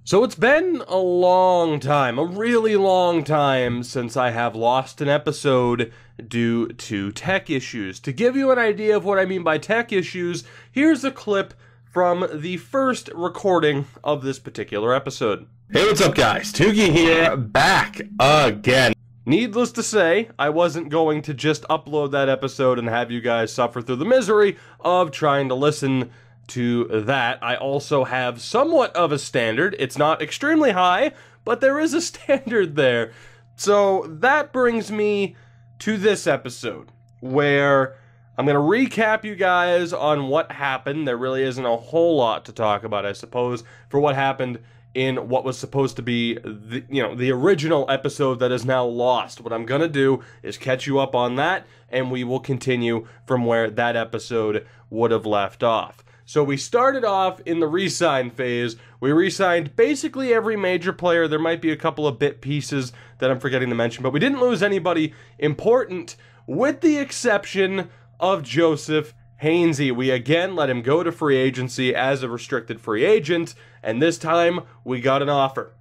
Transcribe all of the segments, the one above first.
So it's been a long time, a really long time, since I have lost an episode due to tech issues. To give you an idea of what I mean by tech issues, here's a clip from the first recording of this particular episode. Hey, what's up guys? Toogie here, back again. Needless to say, I wasn't going to just upload that episode and have you guys suffer through the misery of trying to listen to that. I also have somewhat of a standard. It's not extremely high, but there is a standard there. So that brings me to this episode, where I'm going to recap you guys on what happened. There really isn't a whole lot to talk about, I suppose, for what happened in what was supposed to be the original episode that is now lost. What I'm going to do is catch you up on that, and we will continue from where that episode would have left off. So we started off in the re-sign phase. We re-signed basically every major player. There might be a couple of bit pieces that I'm forgetting to mention, but we didn't lose anybody important, with the exception of Joseph Hainsey. We again let him go to free agency as a restricted free agent, and this time we got an offer.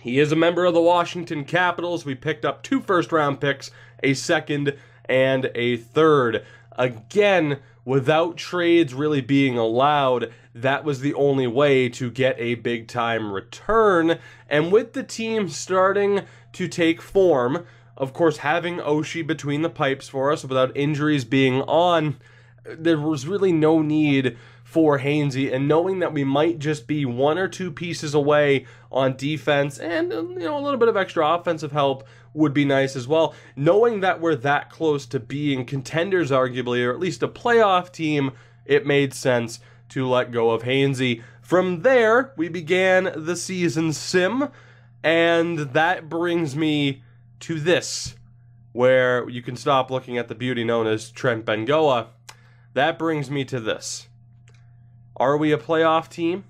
He is a member of the Washington Capitals. We picked up 2 first-round picks, a second and a third. Again, without trades really being allowed, that was the only way to get a big-time return. And with the team starting to take form, of course, having Oshie between the pipes for us without injuries being on, there was really no need for Hainsey, and knowing that we might just be 1 or 2 pieces away on defense and a little bit of extra offensive help would be nice as well. Knowing that we're that close to being contenders, arguably, or at least a playoff team, it made sense to let go of Hainsey. From there, we began the season sim, and that brings me to this, where you can stop looking at the beauty known as Trent Bengoa. That brings me to this. Are we a playoff team?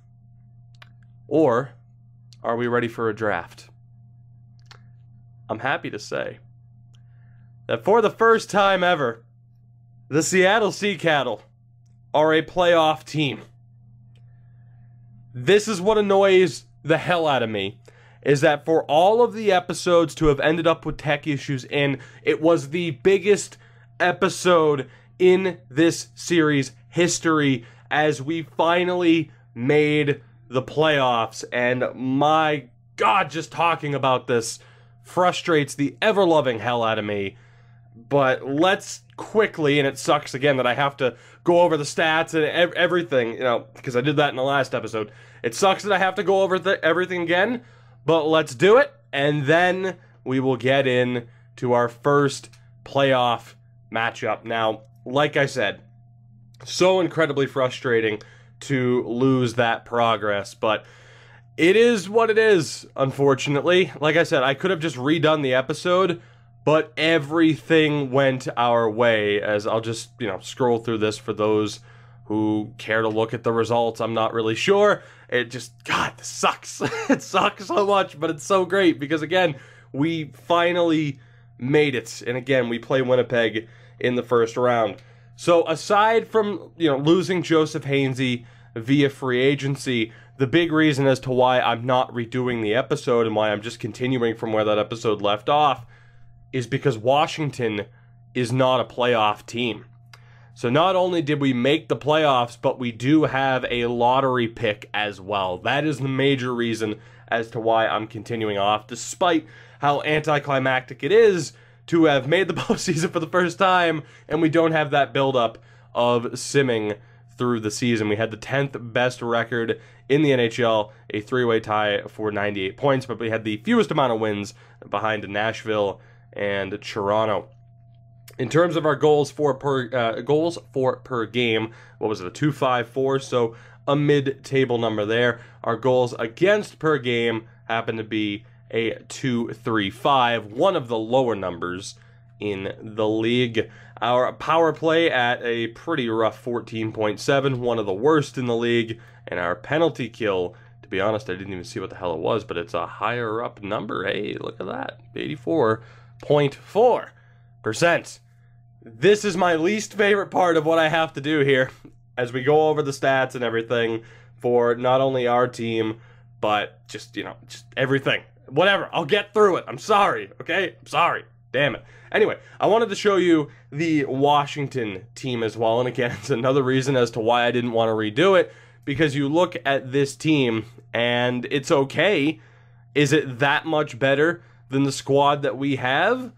Or are we ready for a draft? I'm happy to say that for the first time ever, the Seattle Sea Cattle are a playoff team. This is what annoys the hell out of me, is that for all of the episodes to have ended up with tech issues, and it was the biggest episode in this series history, as we finally made the playoffs. And my God, just talking about this frustrates the ever-loving hell out of me. But let's quickly, and it sucks again that I have to go over the stats and everything, because I did that in the last episode. It sucks that I have to go over everything again, but let's do it, and then we will get in to our first playoff matchup. Now, like I said, so incredibly frustrating to lose that progress, but it is what it is, unfortunately. Like I said, I could have just redone the episode, but everything went our way, as I'll just, scroll through this for those who care to look at the results. I'm not really sure. It just, God, this sucks. It sucks so much, but it's so great because, again, we finally made it. And again, we play Winnipeg in the first round. So aside from, losing Joseph Hainsey via free agency, the big reason as to why I'm not redoing the episode and why I'm just continuing from where that episode left off is because Washington is not a playoff team. So not only did we make the playoffs, but we do have a lottery pick as well. That is the major reason as to why I'm continuing off, despite how anticlimactic it is to have made the postseason for the first time, and we don't have that buildup of simming through the season. We had the 10th best record in the NHL, a 3-way tie for 98 points, but we had the fewest amount of wins behind Nashville and Toronto. In terms of our goals for per game, what was it, a 2.54? So a mid-table number there. Our goals against per game happened to be a 2.35, one of the lower numbers in the league. Our power play at a pretty rough 14.7, one of the worst in the league, and our penalty kill, to be honest, I didn't even see what the hell it was, but it's a higher up number. Hey, look at that, 84.4%. This is my least favorite part of what I have to do here as we go over the stats and everything for not only our team, but just, you know, just everything. Whatever, I'll get through it. I'm sorry, okay? I'm sorry. Damn it. Anyway, I wanted to show you the Washington team as well, and again, it's another reason as to why I didn't want to redo it, because you look at this team, and it's okay. Is it that much better than the squad that we have?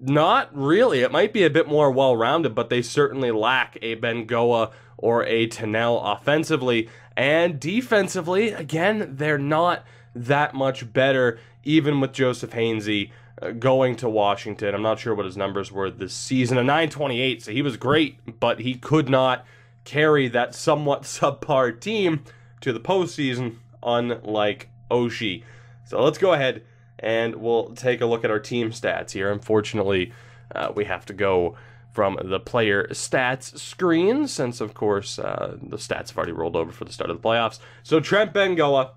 Not really. It might be a bit more well-rounded, but they certainly lack a Bengoa or a Tennell offensively. And defensively, again, they're not that much better, even with Joseph Hainsey going to Washington. I'm not sure what his numbers were this season. A .928, so he was great, but he could not carry that somewhat subpar team to the postseason, unlike Oshie. So let's go ahead and we'll take a look at our team stats here. Unfortunately, we have to go from the player stats screen, since, of course, the stats have already rolled over for the start of the playoffs. So Trent Bengoa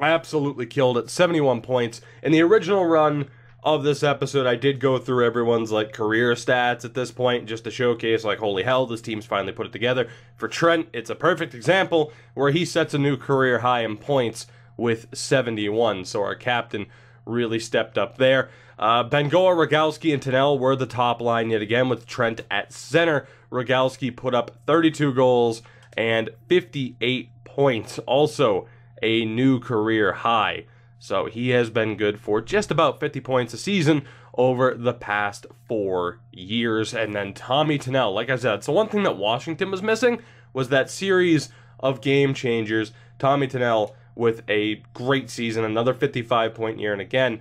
absolutely killed it, 71 points. In the original run of this episode, I did go through everyone's like career stats at this point, just to showcase, like, holy hell, this team's finally put it together. For Trent, it's a perfect example where he sets a new career high in points with 71. So our captain really stepped up there. Bengoa, Rogalski, and Tennell were the top line yet again, with Trent at center. Rogalski put up 32 goals and 58 points. Also a new career high. So he has been good for just about 50 points a season over the past 4 years. And then Tommy Tennell, like I said, so one thing that Washington was missing was that series of game changers. Tommy Tennell with a great season, another 55-point year. And again,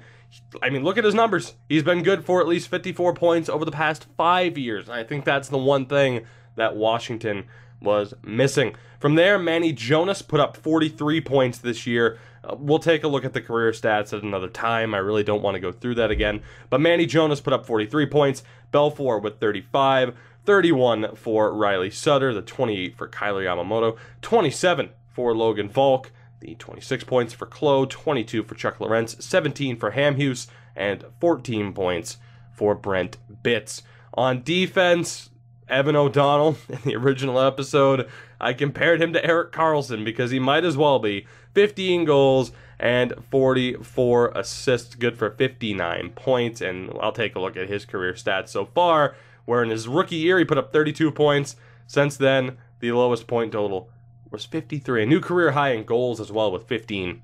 I mean, look at his numbers. He's been good for at least 54 points over the past 5 years. And I think that's the one thing that Washington was missing. From there, Manny Jonas put up 43 points this year. We'll take a look at the career stats at another time. I really don't want to go through that again. But Manny Jonas put up 43 points. Belfour with 35. 31 for Riley Sutter. The 28 for Kyler Yamamoto. 27 for Logan Volk. The 26 points for Clo. 22 for Chuck Lorentz. 17 for Hamhuis. And 14 points for Brent Bitts. On defense, Evan O'Donnell, in the original episode, I compared him to Erik Karlsson because he might as well be. 15 goals and 44 assists, good for 59 points. And I'll take a look at his career stats so far, where in his rookie year he put up 32 points. Since then, the lowest point total was 53. A new career high in goals as well with 15.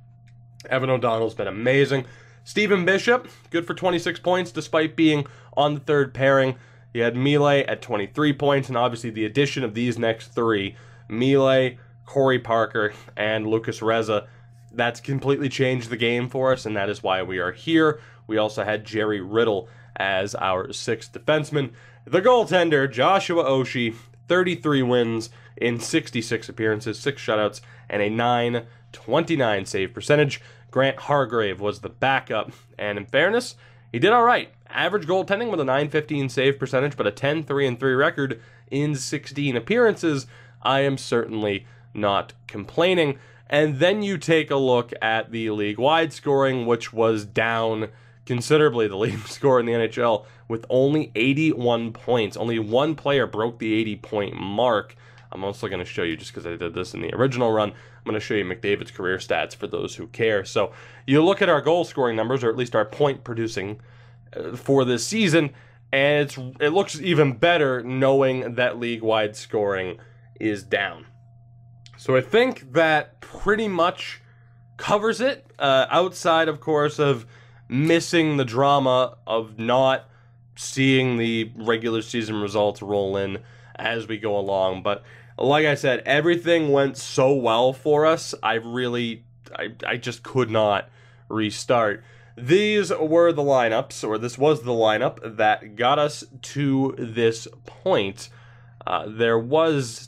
Evan O'Donnell's been amazing. Stephen Bishop, good for 26 points despite being on the third pairing. He had Mile at 23 points, and obviously the addition of these next three, Mile, Corey Parker, and Lucas Reza, that's completely changed the game for us, and that is why we are here. We also had Jerry Riddle as our sixth defenseman. The goaltender, Joshua Oshie, 33 wins in 66 appearances, 6 shutouts, and a .929 save percentage. Grant Hargrave was the backup, and in fairness, he did all right. Average goaltending with a .915 save percentage, but a 10-3-3 record in 16 appearances. I am certainly not complaining. And then you take a look at the league-wide scoring, which was down considerably. The leading scorer in the NHL with only 81 points. Only one player broke the 80-point mark. I'm also going to show you, just because I did this in the original run, I'm going to show you McDavid's career stats for those who care. So you look at our goal-scoring numbers, or at least our point-producing for this season, and it looks even better knowing that league-wide scoring is down. So I think that pretty much covers it, outside, of course, of missing the drama of not seeing the regular season results roll in as we go along. But like I said, everything went so well for us, I just could not restart. These were the lineups, or this was the lineup that got us to this point. There was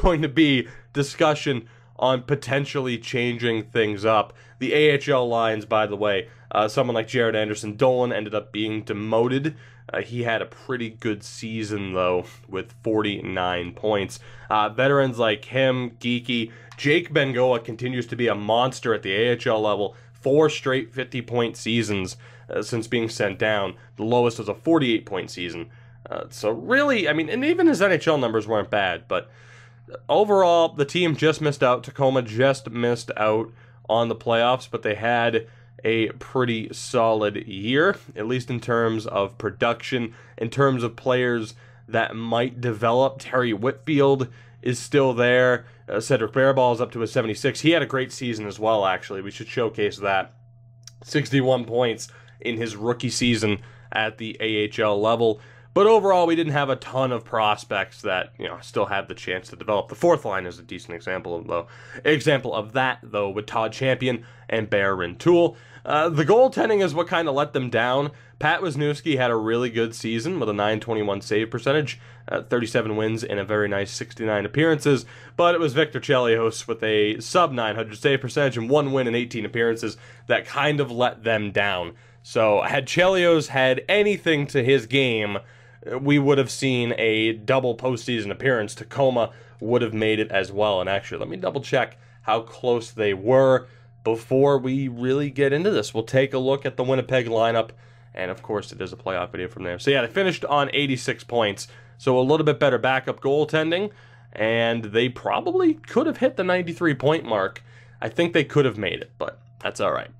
going to be discussion on potentially changing things up. The AHL lines, by the way, someone like Jared Anderson Dolan ended up being demoted. He had a pretty good season, though, with 49 points. Veterans like him, Geeky, Jake Bengoa continues to be a monster at the AHL level. 4 straight 50-point seasons since being sent down. The lowest was a 48-point season. So really, I mean, and even his NHL numbers weren't bad, but overall, the team just missed out. Tacoma just missed out on the playoffs, but they had a pretty solid year, at least in terms of production, in terms of players that might develop. Terry Whitfield is still there. Cedric Bearball is up to a 76. He had a great season as well, actually. We should showcase that. 61 points in his rookie season at the AHL level. But overall, we didn't have a ton of prospects that, still had the chance to develop. The fourth line is a decent example of that, though, with Todd Champion and Bear Rintoul. The goaltending is what kind of let them down. Pat Wisniewski had a really good season with a .921 save percentage, 37 wins in a very nice 69 appearances, but it was Victor Chelios with a sub-900 save percentage and 1 win in 18 appearances that kind of let them down. So had Chelios had anything to his game, we would have seen a double postseason appearance. Tacoma would have made it as well. And actually, let me double check how close they were before we really get into this. We'll take a look at the Winnipeg lineup, and of course, it is a playoff video from there. So yeah, they finished on 86 points, so a little bit better backup goaltending, and they probably could have hit the 93-point mark. I think they could have made it, but that's all right.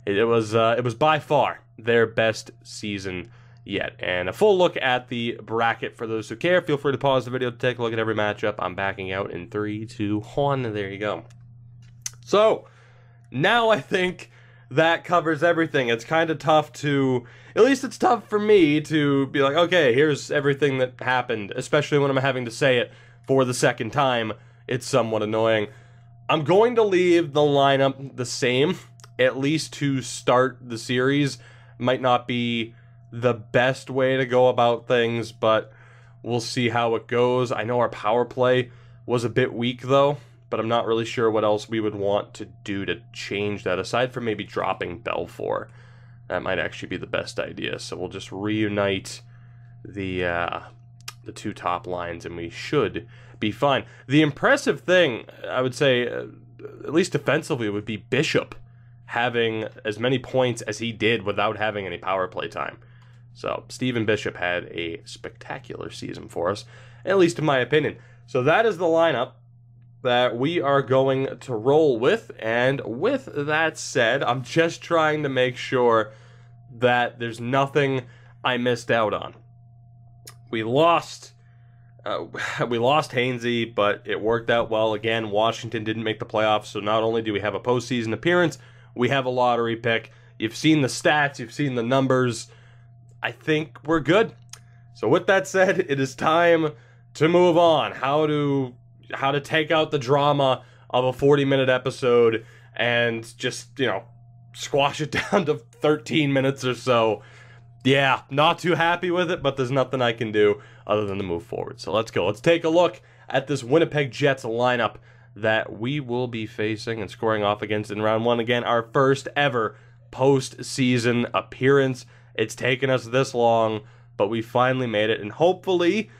It was by far their best season yet. And a full look at the bracket for those who care. Feel free to pause the video to take a look at every matchup. I'm backing out in 3, 2, 1. There you go. So now I think that covers everything. It's kind of tough to, at least it's tough for me to be like, okay, here's everything that happened, especially when I'm having to say it for the second time. It's somewhat annoying. I'm going to leave the lineup the same, at least to start the series. Might not be the best way to go about things, but we'll see how it goes. I know our power play was a bit weak, though, but I'm not really sure what else we would want to do to change that, aside from maybe dropping Belfour. That might actually be the best idea. So we'll just reunite the two top lines, and we should be fine. The impressive thing, I would say, at least defensively, would be Bishop having as many points as he did without having any power play time. So Stephen Bishop had a spectacular season for us, at least in my opinion. So that is the lineup that we are going to roll with. And with that said, I'm just trying to make sure that there's nothing I missed out on. We lost Hainsey, but it worked out well. Again, Washington didn't make the playoffs, so not only do we have a postseason appearance, we have a lottery pick. You've seen the stats, you've seen the numbers. I think we're good. So with that said, it is time to move on. How to take out the drama of a 40-minute episode and just, squash it down to 13 minutes or so. Yeah, not too happy with it, but there's nothing I can do other than to move forward. So let's go. Let's take a look at this Winnipeg Jets lineup that we will be facing and scoring off against in round 1. Again, our first ever postseason appearance. It's taken us this long, but we finally made it, and hopefully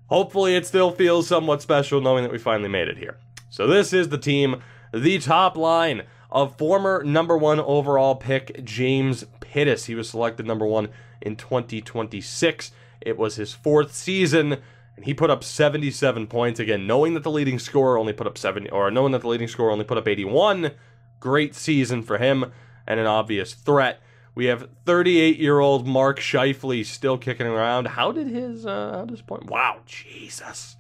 it still feels somewhat special knowing that we finally made it here. So this is the team, the top line of former #1 overall pick James Pittis. He was selected #1 in 2026. It was his 4th season, and he put up 77 points. Again, knowing that the leading scorer only put up 81. Great season for him, and an obvious threat. We have 38-year-old Mark Scheifele still kicking around. How did his point? Wow, Jesus.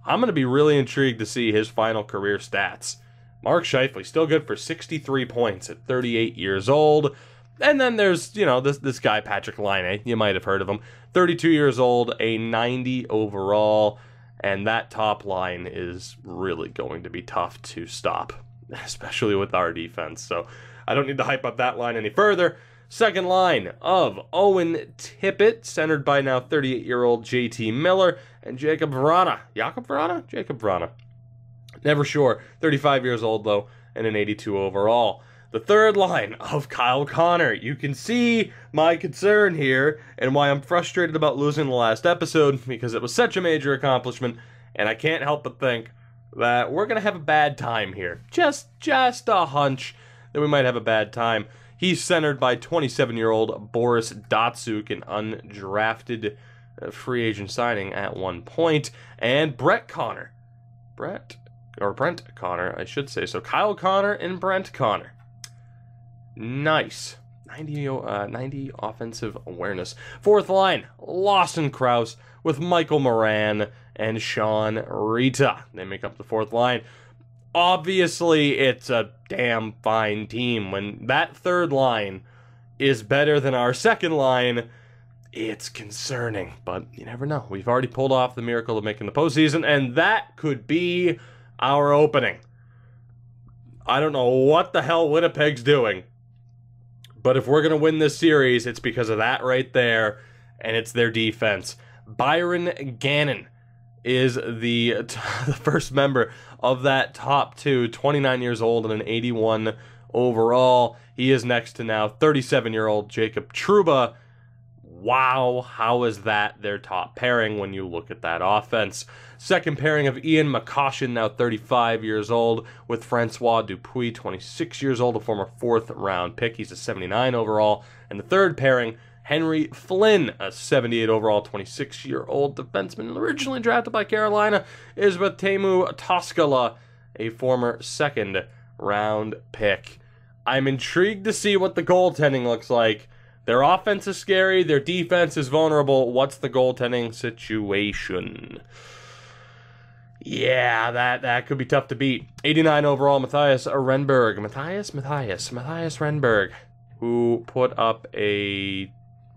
I'm going to be really intrigued to see his final career stats. Mark Scheifele still good for 63 points at 38 years old. And then there's, this guy, Patrick Laine. You might have heard of him. 32 years old, a 90 overall. And that top line is really going to be tough to stop, especially with our defense. So I don't need to hype up that line any further. Second line of Owen Tippett, centered by now 38-year-old JT Miller and Jacob Vrana. Jakob Vrana? Jacob Vrana. Never sure. 35 years old, though, and an 82 overall. The third line of Kyle Connor. You can see my concern here and why I'm frustrated about losing the last episode, because it was such a major accomplishment, and I can't help but think that we're going to have a bad time here. Just a hunch that we might have a bad time. He's centered by 27-year-old Boris Datsuk, an undrafted free agent signing at one point. And Brett Connor. Brett or Brent Connor, I should say. So Kyle Connor and Brent Connor. Nice. 90 offensive awareness. Fourth line, Lawson Krause with Michael Moran and Sean Rita. They make up the fourth line. Obviously, it's a damn fine team. When that third line is better than our second line, it's concerning. But you never know. We've already pulled off the miracle of making the postseason, and that could be our opening. I don't know what the hell Winnipeg's doing. But if we're going to win this series, it's because of that right there, and it's their defense. Byron Gannon is the first member of that top two, 29 years old and an 81 overall. He is next to now 37-year-old Jacob Trouba. Wow, how is that their top pairing when you look at that offense? Second pairing of Ian McCoshen, now 35 years old, with Francois Dupuis, 26 years old, a former fourth-round pick. He's a 79 overall. And the third pairing, Henry Flynn, a 78 overall, 26-year-old defenseman, originally drafted by Carolina, is with Teemu Toskala, a former second-round pick. I'm intrigued to see what the goaltending looks like. Their offense is scary. Their defense is vulnerable. What's the goaltending situation? Yeah, that could be tough to beat. 89 overall, Matthias Renberg. Matthias Renberg, who put up a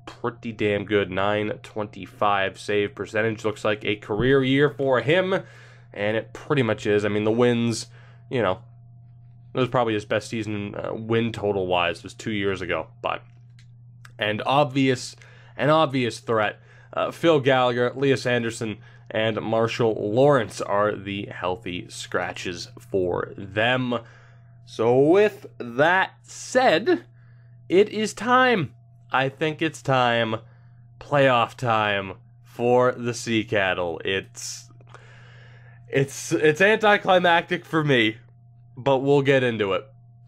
pretty damn good 925 save percentage. Looks like a career year for him, and it pretty much is. I mean, the wins, you know, it was probably his best season win total-wise. It was 2 years ago, but... an obvious threat. Phil Gallagher, Elias Anderson, and Marshall Lawrence are the healthy scratches for them. So with that said, it is time. I think it's time. Playoff time for the Sea Cattle. It's anticlimactic for me, but we'll get into it.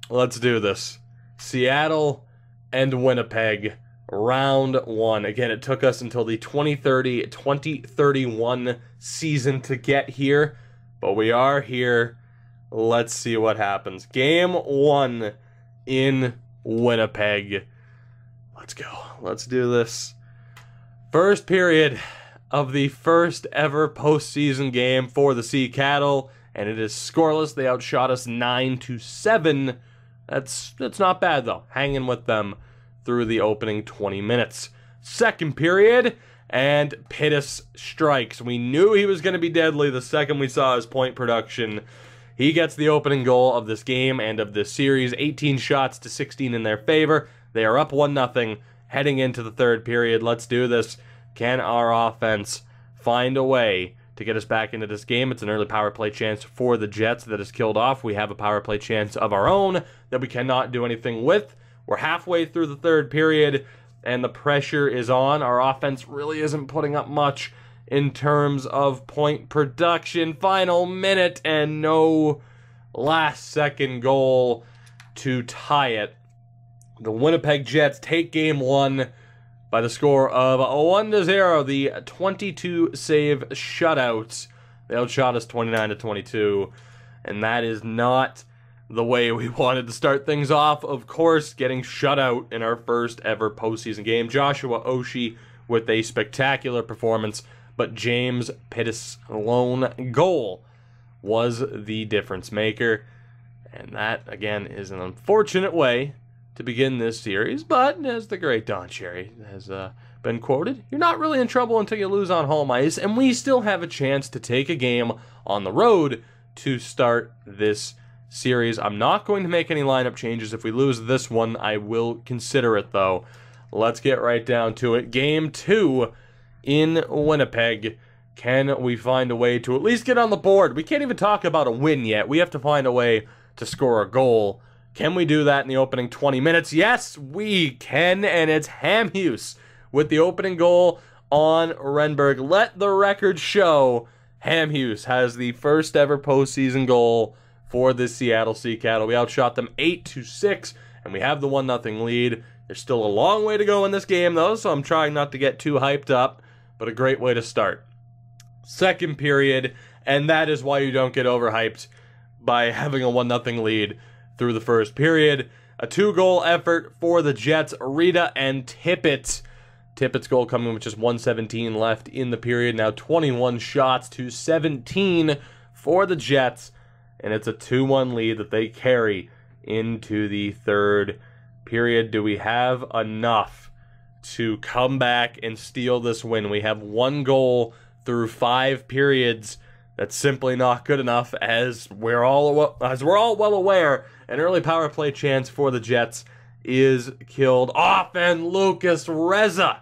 Let's do this. Seattle and Winnipeg, round one. Again, it took us until the 2030-2031 season to get here, but we are here. Let's see what happens. Game one in Winnipeg. Let's go. Let's do this. First period of the first ever postseason game for the Sea Cattle, and it is scoreless. They outshot us 9-7. That's not bad, though. Hanging with them through the opening 20 minutes. Second period, and Pittis strikes. We knew he was going to be deadly the second we saw his point production. He gets the opening goal of this game and of this series. 18 shots to 16 in their favor. They are up 1-0 heading into the third period. Let's do this. Can our offense find a way to get us back into this game? It's an early power play chance for the Jets that is killed off. We have a power play chance of our own that we cannot do anything with. We're halfway through the third period, and the pressure is on. Our offense really isn't putting up much in terms of point production. Final minute, and no last-second goal to tie it. The Winnipeg Jets take game one by the score of 1-0. The 22-save shutouts. They outshot us 29-22, and that is not the way we wanted to start things off. Of course, getting shut out in our first ever postseason game. Joshua Oshie with a spectacular performance, but James Pittis' lone goal was the difference maker. And that, again, is an unfortunate way to begin this series, but as the great Don Cherry has been quoted, you're not really in trouble until you lose on home ice, and we still have a chance to take a game on the road to start this series. I'm not going to make any lineup changes. If we lose this one, I will consider it, though. Let's get right down to it. Game two in Winnipeg. Can we find a way to at least get on the board? We can't even talk about a win yet. We have to find a way to score a goal. Can we do that in the opening 20 minutes? Yes, we can, and it's Hamhuis with the opening goal on Renberg. Let the record show Hamhuis has the first ever postseason goal for the Seattle Sea Cattle. We outshot them 8-6, and we have the 1-0 lead. There's still a long way to go in this game, though, so I'm trying not to get too hyped up, but a great way to start. Second period, and that is why you don't get overhyped by having a 1-0 lead through the first period. A 2-goal effort for the Jets, Rita and Tippett. Tippett's goal coming with just 1:17 left in the period. Now 21 shots to 17 for the Jets, and it's a 2-1 lead that they carry into the third period. Do we have enough to come back and steal this win? We have 1 goal through 5 periods. That's simply not good enough, as we're all well aware. An early power play chance for the Jets is killed off, and Lucas Reza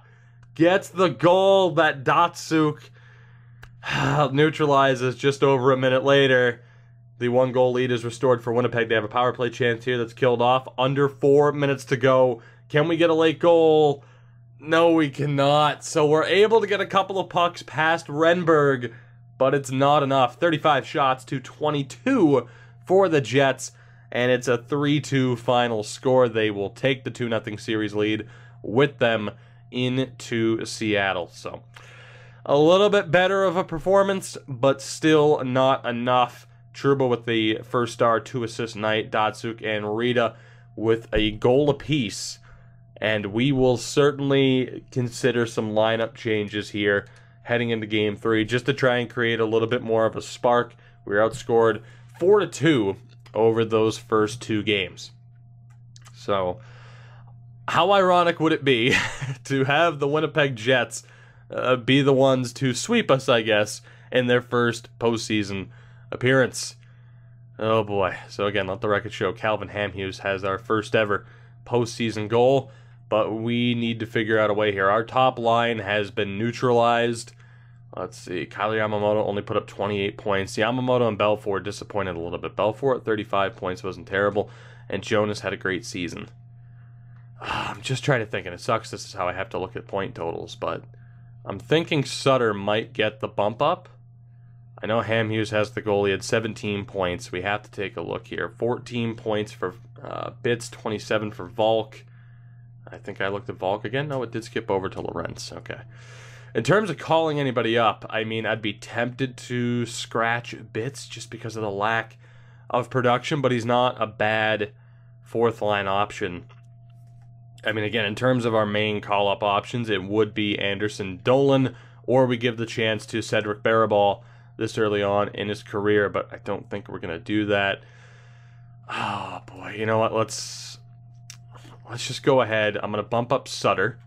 gets the goal that Datsuk neutralizes just over a minute later. The 1-goal lead is restored for Winnipeg. They have a power play chance here that's killed off. Under 4 minutes to go. Can we get a late goal? No, we cannot. So we're able to get a couple of pucks past Renberg, but it's not enough. 35 shots to 22 for the Jets, and it's a 3-2 final score. They will take the 2-0 series lead with them into Seattle. So a little bit better of a performance, but still not enough. Trouba with the first star, 2 assist night. Datsuk and Rita with a goal apiece. And we will certainly consider some lineup changes here heading into Game 3, just to try and create a little bit more of a spark. We were outscored 4-2 over those first 2 games. So, how ironic would it be to have the Winnipeg Jets be the ones to sweep us, I guess, in their first postseason appearance? Oh boy. So again, let the record show Calvin Hamhuis has our first ever postseason goal, but we need to figure out a way here. Our top line has been neutralized. Let's see. Kyler Yamamoto only put up 28 points. Yamamoto and Belfour disappointed a little bit. Belfour at 35 points wasn't terrible, and Jonas had a great season. I'm just trying to think, and it sucks this is how I have to look at point totals, but I'm thinking Sutter might get the bump up. I know Hamhuis has the goal. He had 17 points. We have to take a look here. 14 points for Bitz, 27 for Volk. I think I looked at Volk again. No, it did skip over to Lorentz. Okay. In terms of calling anybody up, I mean, I'd be tempted to scratch Bitz just because of the lack of production, but he's not a bad fourth-line option. I mean, again, in terms of our main call-up options, it would be Anderson Dolan, or we give the chance to Cedric Barabal this early on in his career, but I don't think we're going to do that. Oh, boy. You know what? Let's just go ahead. I'm going to bump up Sutter.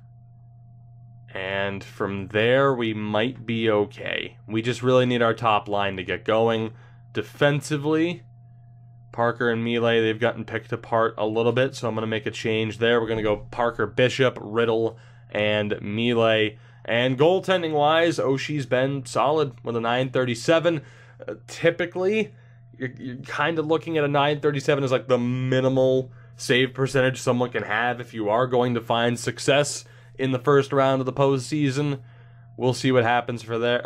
And from there, we might be okay. We just really need our top line to get going. Defensively, Parker and Mealy, they've gotten picked apart a little bit, so I'm going to make a change there. We're going to go Parker, Bishop, Riddle, and Mealy. And goaltending-wise, Oshie's been solid with a 937. Typically, you're kind of looking at a 937 as like the minimal save percentage someone can have if you are going to find success in the first round of the postseason. We'll see what happens from there.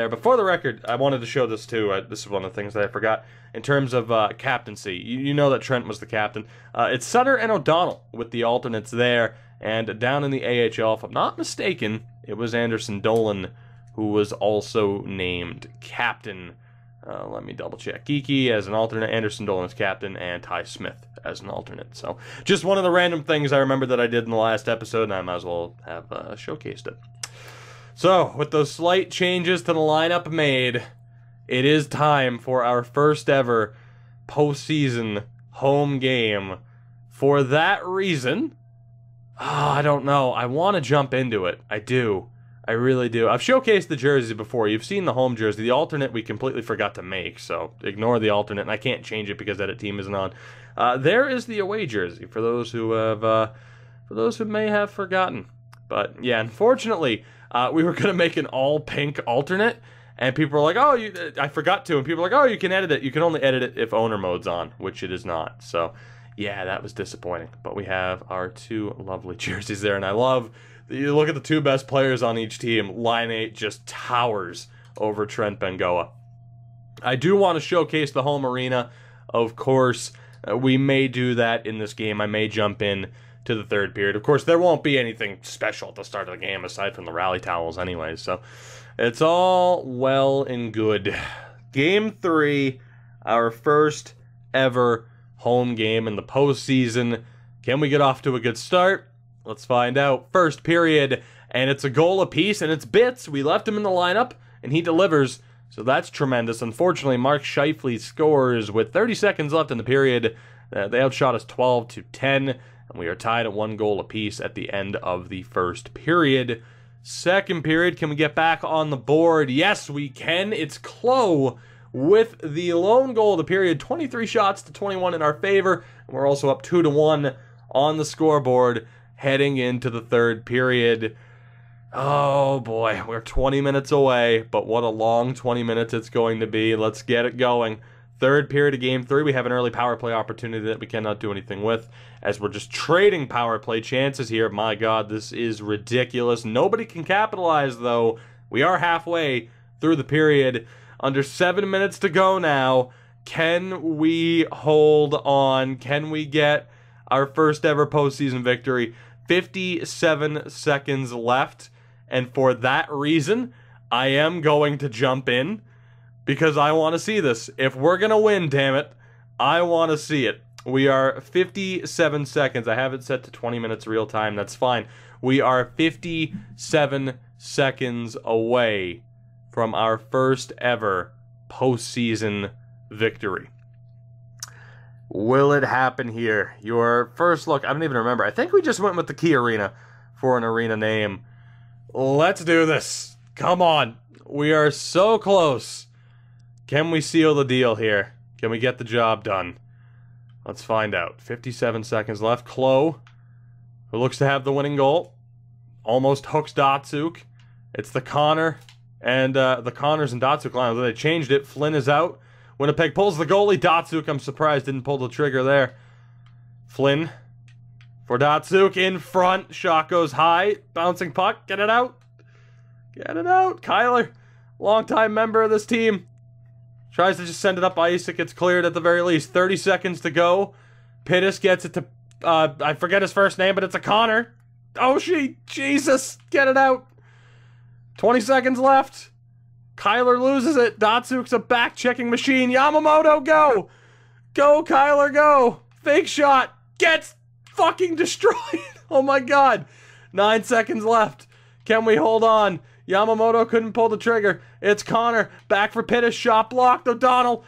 But for the record, I wanted to show this too. This is one of the things that I forgot. In terms of captaincy, you know that Trent was the captain. It's Sutter and O'Donnell with the alternates there. And down in the AHL, if I'm not mistaken, it was Anderson Dolan who was also named captain. Let me double check. Geeky as an alternate, Anderson Dolan as captain, and Ty Smith as an alternate. So just one of the random things I remember that I did in the last episode, and I might as well have showcased it. So with those slight changes to the lineup made, it is time for our first ever postseason home game. For that reason, I don't know. I want to jump into it. I do. I really do. I've showcased the jersey before. You've seen the home jersey. The alternate we completely forgot to make, so ignore the alternate, and I can't change it because Edit Team isn't on. There is the away jersey for those who may have forgotten. But yeah, unfortunately, we were gonna make an all pink alternate, and people were like, "Oh, I forgot to," and people were like, "Oh, you can edit it. You can only edit it if owner mode's on," which it is not. So yeah, that was disappointing. But we have our two lovely jerseys there, and I love. You look at the two best players on each team. Line 8 just towers over Trent Bengoa. I do want to showcase the home arena. Of course, we may do that in this game. I may jump in to the third period. Of course, there won't be anything special at the start of the game aside from the rally towels anyways. So it's all well and good. Game 3, our first ever home game in the postseason. Can we get off to a good start? Let's find out. First period, and it's a goal apiece, and it's Bits. We left him in the lineup, and he delivers, so that's tremendous. Unfortunately, Mark Scheifele scores with 30 seconds left in the period. They outshot us 12-10, and we are tied at 1 goal apiece at the end of the first period. Second period, can we get back on the board? Yes, we can. It's Clow with the lone goal of the period, 23 shots to 21 in our favor. And we're also up 2-1 on the scoreboard heading into the third period. Oh boy, we're 20 minutes away, but what a long 20 minutes it's going to be. Let's get it going. Third period of Game 3, we have an early power play opportunity that we cannot do anything with, as we're just trading power play chances here. My God, this is ridiculous. Nobody can capitalize, though. We are halfway through the period. Under 7 minutes to go now. Can we hold on? Can we get our first ever postseason victory? 57 seconds left, and for that reason, I am going to jump in, because I want to see this. If we're going to win, damn it, I want to see it. We are 57 seconds. I have it set to 20 minutes real time. That's fine. We are 57 seconds away from our first ever postseason victory. Will it happen here? Your first look, I don't even remember. I think we just went with the Key Arena for an arena name. Let's do this. Come on. We are so close. Can we seal the deal here? Can we get the job done? Let's find out. 57 seconds left. Klo, who looks to have the winning goal, almost hooks Datsuk. It's the Connor and the Connors and Datsuk line. They changed it. Flynn is out. Winnipeg pulls the goalie. Datsuk, I'm surprised, didn't pull the trigger there. Flynn for Datsuk in front. Shot goes high. Bouncing puck. Get it out. Get it out. Kyler, longtime member of this team, tries to just send it up ice. It gets cleared at the very least. 30 seconds to go. Pittis gets it to, I forget his first name, but it's a Connor. Oh, Jesus, get it out. 20 seconds left. Kyler loses it. Datsuk's a back-checking machine. Yamamoto, go. Go, Kyler, go. Fake shot. Gets fucking destroyed. Oh, my God. 9 seconds left. Can we hold on? Yamamoto couldn't pull the trigger. It's Connor. Back for Pittis. Shot blocked. O'Donnell.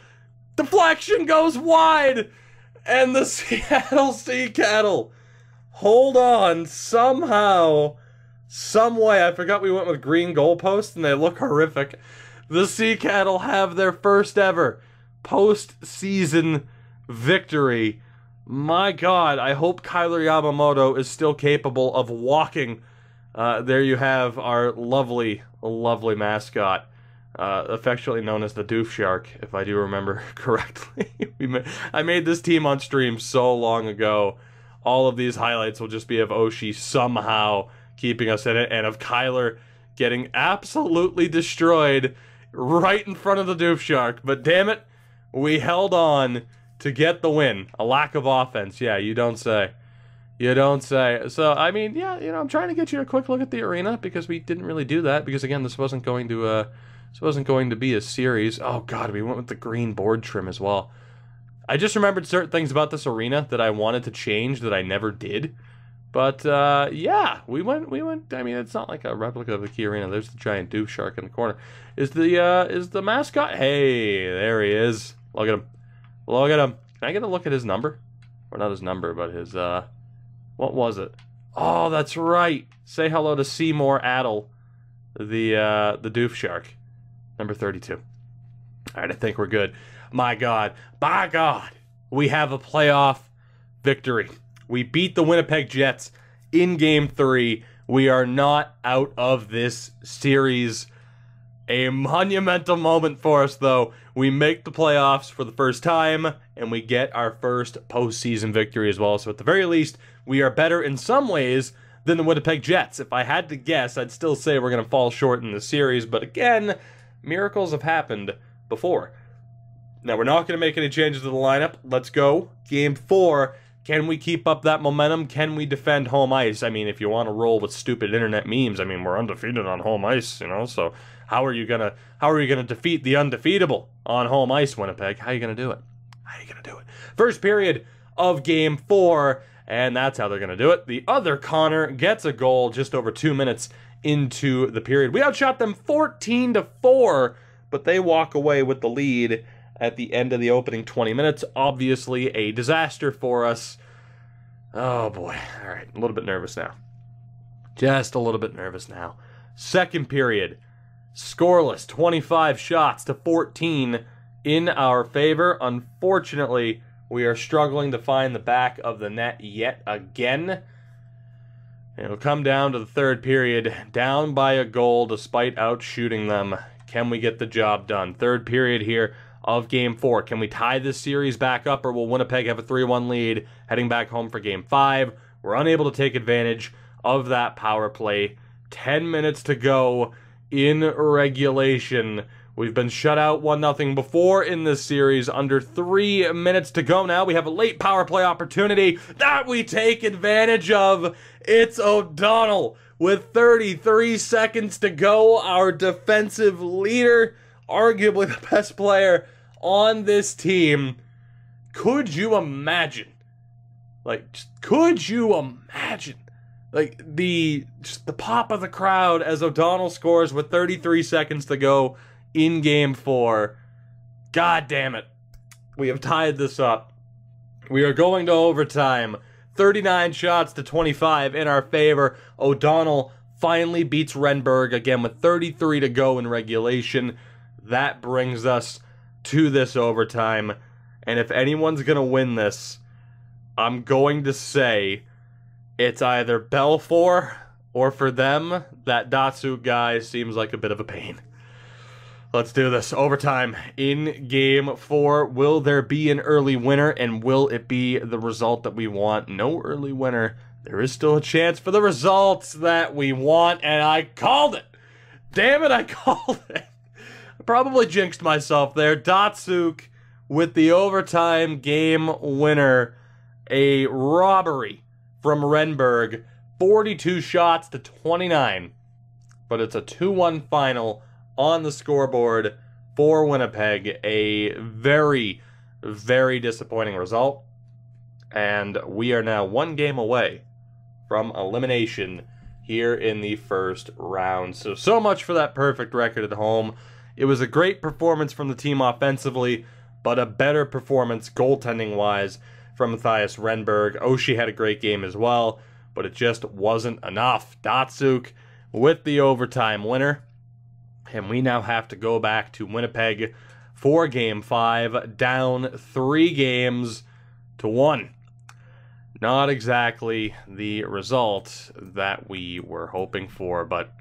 Deflection goes wide. And the Seattle Sea Cattle hold on somehow, some way. I forgot we went with green goalposts and they look horrific. The Sea Cattle have their first ever postseason victory. My God, I hope Kyler Yamamoto is still capable of walking. There you have our lovely, lovely mascot, affectionately known as the Doof Shark, if I do remember correctly. I made this team on stream so long ago. All of these highlights will just be of Oshie somehow keeping us in it, and of Kyler getting absolutely destroyed right in front of the Doof Shark. But damn it, we held on to get the win. A lack of offense, yeah, you don't say. You don't say. So, I mean, yeah, you know, I'm trying to get you a quick look at the arena because we didn't really do that because, again, this wasn't going to be a series. Oh, God, we went with the green board trim as well. I just remembered certain things about this arena that I wanted to change that I never did. But, yeah, we went, I mean, it's not like a replica of the Key Arena. There's the giant Doof Shark in the corner. Is the mascot? Hey, there he is. Look at him. Look at him. Can I get a look at his number? Or not his number, but his, what was it? Oh, that's right. Say hello to Seymour Adel, the Doof Shark. Number 32. All right, I think we're good. My God. By God. We have a playoff victory. We beat the Winnipeg Jets in Game 3. We are not out of this series. A monumental moment for us, though. We make the playoffs for the first time, and we get our first postseason victory as well. So at the very least, we are better in some ways than the Winnipeg Jets. If I had to guess, I'd still say we're going to fall short in the series. But again, miracles have happened before. Now, we're not going to make any changes to the lineup. Let's go. Game 4. Can we keep up that momentum? Can we defend home ice? I mean, if you want to roll with stupid internet memes, I mean, we're undefeated on home ice, you know, so How are you gonna defeat the undefeatable on home ice, Winnipeg? How are you gonna do it? How are you gonna do it? First period of Game 4, and that's how they're gonna do it. The other Connor gets a goal just over 2 minutes into the period. We outshot them 14-4, but they walk away with the lead at the end of the opening 20 minutes. Obviously a disaster for us. Oh boy. All right, a little bit nervous now. Just a little bit nervous now. Second period, scoreless, 25 shots to 14 in our favor. Unfortunately, we are struggling to find the back of the net yet again. It'll come down to the third period, down by a goal despite outshooting them. Can we get the job done? Third period here of Game 4. Can we tie this series back up, or will Winnipeg have a 3-1 lead heading back home for Game 5? We're unable to take advantage of that power play. 10 minutes to go in regulation. We've been shut out 1-0 before in this series. Under 3 minutes to go now. We have a late power play opportunity that we take advantage of. It's O'Donnell with 33 seconds to go. Our defensive leader, arguably the best player on this team. Could you imagine? Could you imagine? Just the pop of the crowd as O'Donnell scores with 33 seconds to go in Game 4. God damn it. We have tied this up. We are going to overtime. 39 shots to 25 in our favor. O'Donnell finally beats Renberg again with 33 to go in regulation. That brings us to this overtime. And if anyone's going to win this, I'm going to say it's either Belfour or for them, that Datsuk guy seems like a bit of a pain. Let's do this. Overtime in Game 4. Will there be an early winner, and will it be the result that we want? No early winner. There is still a chance for the results that we want, and I called it. Damn it, I called it. I probably jinxed myself there. Datsuk with the overtime game winner. A robbery from Renberg. 42 shots to 29. But it's a 2-1 final on the scoreboard for Winnipeg. A very, very disappointing result. And we are now 1 game away from elimination here in the first round. So much for that perfect record at home. It was a great performance from the team offensively, but a better performance goaltending-wise from Matthias Renberg. Oshie had a great game as well, but it just wasn't enough. Datsuk with the overtime winner. And we now have to go back to Winnipeg for Game 5, down 3-1. Not exactly the result that we were hoping for, but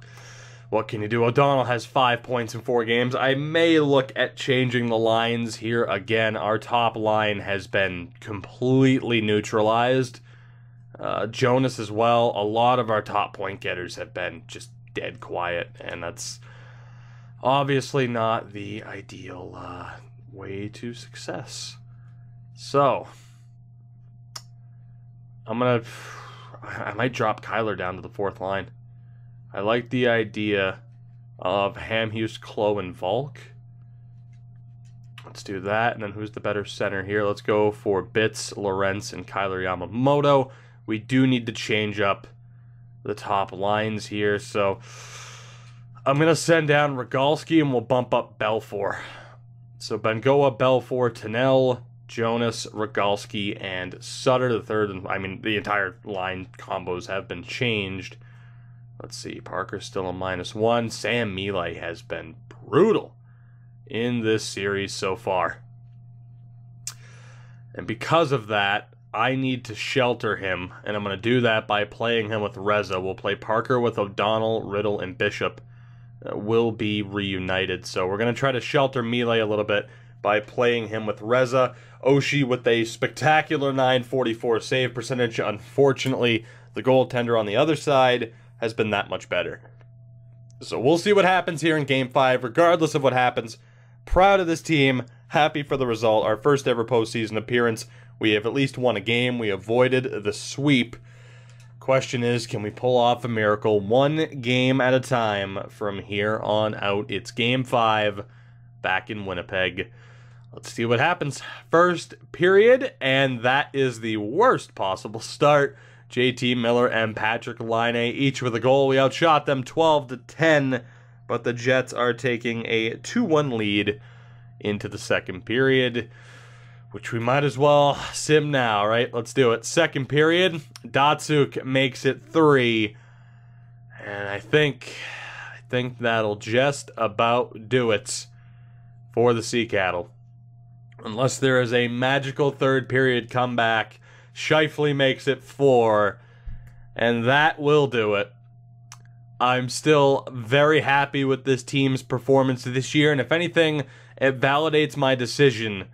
what can you do? O'Donnell has 5 points in 4 games. I may look at changing the lines here again. Our top line has been completely neutralized. Jonas as well. A lot of our top point getters have been just dead quiet, and that's obviously not the ideal way to success. So, I might drop Kyler down to the 4th line. I like the idea of Hamhuis, Klo, and Volk. Let's do that. And then who's the better center here? Let's go for Bitz, Lorenz, and Kyler Yamamoto. We do need to change up the top lines here, so I'm going to send down Rogalski, and we'll bump up Belfour. So Bengoa, Belfour, Tanel, Jonas, Rogalski, and Sutter the third. I mean, the entire line combos have been changed. Let's see, Parker's still a -1. Sam Milei has been brutal in this series so far. And because of that, I need to shelter him, and I'm going to do that by playing him with Reza. We'll play Parker with O'Donnell, Riddle, and Bishop. Will be reunited. So we're going to try to shelter Milei a little bit by playing him with Reza. Oshie with a spectacular .944 save percentage. Unfortunately, the goaltender on the other side has been that much better. So we'll see what happens here in Game 5. Regardless of what happens, proud of this team, happy for the result. Our first ever postseason appearance. We have at least won a game. We avoided the sweep. Question is, can we pull off a miracle one game at a time from here on out? It's Game 5 back in Winnipeg. Let's see what happens. First period, and that is the worst possible start. JT Miller and Patrick Laine, each with a goal. We outshot them 12-10, but the Jets are taking a 2-1 lead into the second period, which we might as well sim now, right? Let's do it. Second period, Datsuk makes it 3, and I think that'll just about do it for the Sea Cattle. Unless there is a magical third period comeback, Scheifele makes it 4, and that will do it. I'm still very happy with this team's performance this year, and if anything, it validates my decision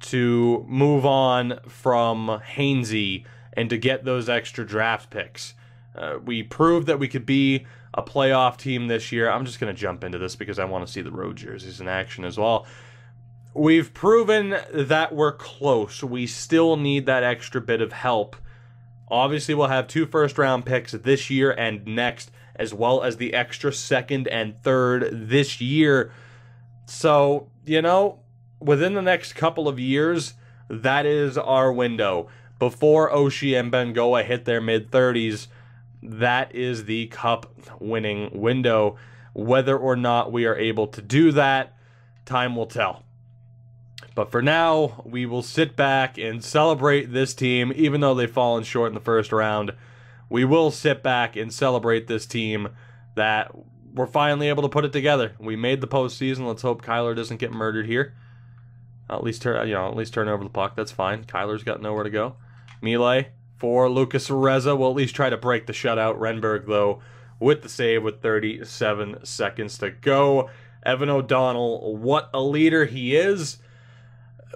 to move on from Hainsey and to get those extra draft picks. We proved that we could be a playoff team this year. I'm just going to jump into this because I want to see the road jerseys in action as well. We've proven that we're close. We still need that extra bit of help. Obviously, we'll have 2 first-round picks this year and next, as well as the extra second and third this year. So, you know, within the next couple of years, that is our window. Before Oshie and Bengoa hit their mid-30s, that is the cup-winning window. Whether or not we are able to do that, time will tell. But for now, we will sit back and celebrate this team, even though they've fallen short in the first round. We will sit back and celebrate this team that we're finally able to put it together. We made the postseason. Let's hope Kyler doesn't get murdered here. At least turn over the puck. That's fine. Kyler's got nowhere to go. Melee for Lucas Reza. We'll at least try to break the shutout. Renberg, though, with the save with 37 seconds to go. Evan O'Donnell, what a leader he is.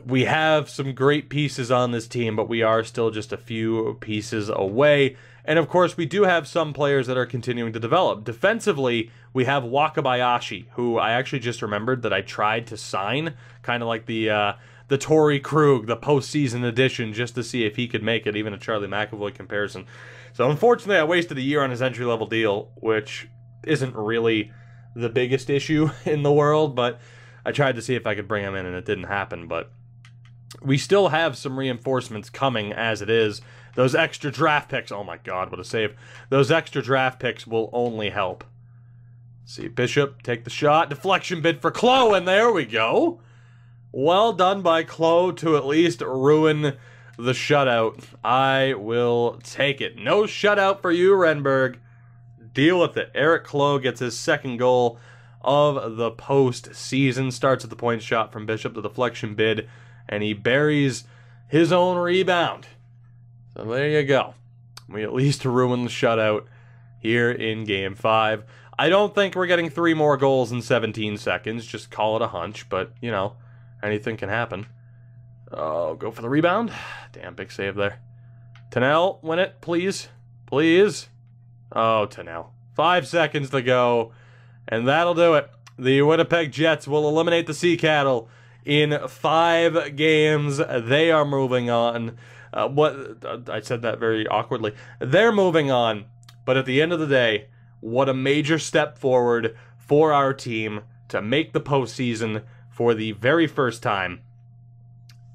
We have some great pieces on this team, but we are still just a few pieces away. And of course, we do have some players that are continuing to develop. Defensively, we have Wakabayashi, who I actually just remembered that I tried to sign, kind of like the Torrey Krug, the postseason edition, just to see if he could make it, even a Charlie McAvoy comparison. So unfortunately, I wasted a year on his entry-level deal, which isn't really the biggest issue in the world, but I tried to see if I could bring him in, and it didn't happen. But we still have some reinforcements coming as it is. Those extra draft picks, oh my god, what a save. Those extra draft picks will only help. See, Bishop, take the shot. Deflection bid for Klo, and there we go. Well done by Klo to at least ruin the shutout. I will take it. No shutout for you, Renberg. Deal with it. Eric Klo gets his second goal of the postseason. Starts at the point shot from Bishop, the deflection bid, and he buries his own rebound. So there you go. We at least ruined the shutout here in Game 5. I don't think we're getting 3 more goals in 17 seconds. Just call it a hunch, but, you know, anything can happen. Oh, go for the rebound. Damn, big save there. Tannell, win it, please. Please. Oh, Tannell. 5 seconds to go, and that'll do it. The Winnipeg Jets will eliminate the Sea Cattle in 5 games. They are moving on. I said that very awkwardly. They're moving on, but at the end of the day, what a major step forward for our team to make the postseason for the very first time.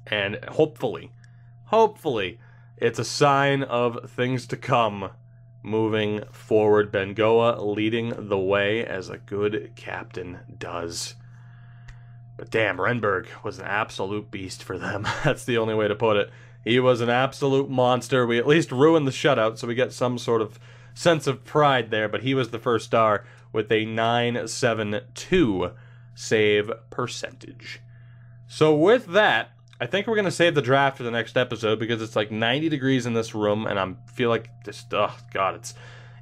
And hopefully, it's a sign of things to come moving forward. Bengoa leading the way as a good captain does. But damn, Renberg was an absolute beast for them. That's the only way to put it. He was an absolute monster. We at least ruined the shutout, so we get some sort of sense of pride there, but he was the first star with a .972 save percentage. So with that, I think we're going to save the draft for the next episode because it's like 90 degrees in this room, and I feel like this, oh god,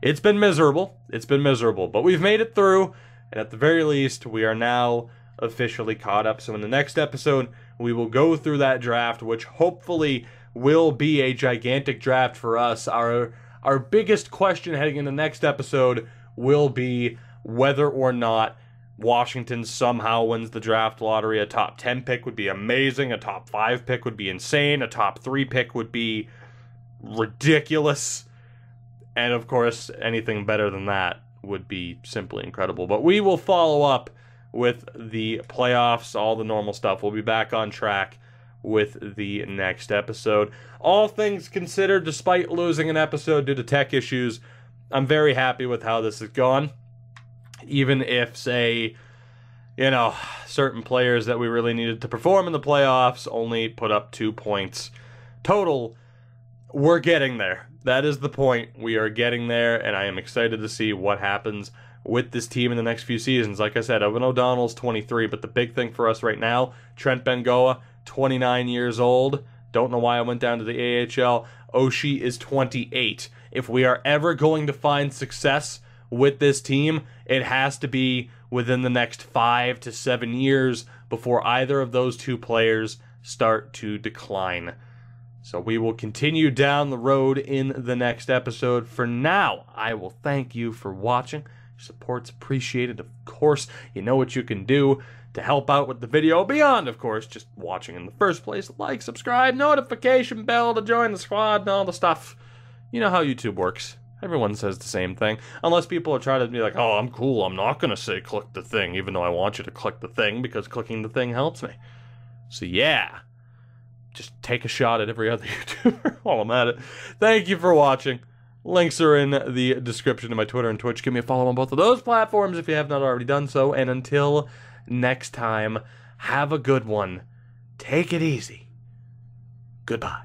it's been miserable. It's been miserable, but we've made it through, and at the very least, we are now officially caught up. So in the next episode, we will go through that draft, which hopefully will be a gigantic draft for us. Our biggest question heading into the next episode will be whether or not Washington somehow wins the draft lottery. A top 10 pick would be amazing. A top 5 pick would be insane. A top 3 pick would be ridiculous. And of course, anything better than that would be simply incredible. But we will follow up with the playoffs, all the normal stuff. We'll be back on track with the next episode. All things considered, despite losing an episode due to tech issues, I'm very happy with how this has gone. Even if, say, certain players that we really needed to perform in the playoffs only put up 2 points total, we're getting there. That is the point. We are getting there, and I am excited to see what happens with this team in the next few seasons. Like I said, Owen O'Donnell's 23, but the big thing for us right now, Trent Bengoa, 29 years old. Don't know why I went down to the AHL. Oshie is 28. If we are ever going to find success with this team, it has to be within the next 5 to 7 years before either of those two players start to decline. So we will continue down the road in the next episode. For now, I will thank you for watching. Your support's appreciated, of course. You know what you can do to help out with the video beyond, of course, just watching in the first place. Like, subscribe, notification bell to join the squad and all the stuff. You know how YouTube works. Everyone says the same thing. Unless people are trying to be like, oh, I'm cool, I'm not going to say click the thing, even though I want you to click the thing because clicking the thing helps me. So yeah, just take a shot at every other YouTuber while I'm at it. Thank you for watching. Links are in the description to my Twitter and Twitch. Give me a follow on both of those platforms if you have not already done so. And until next time, have a good one. Take it easy. Goodbye.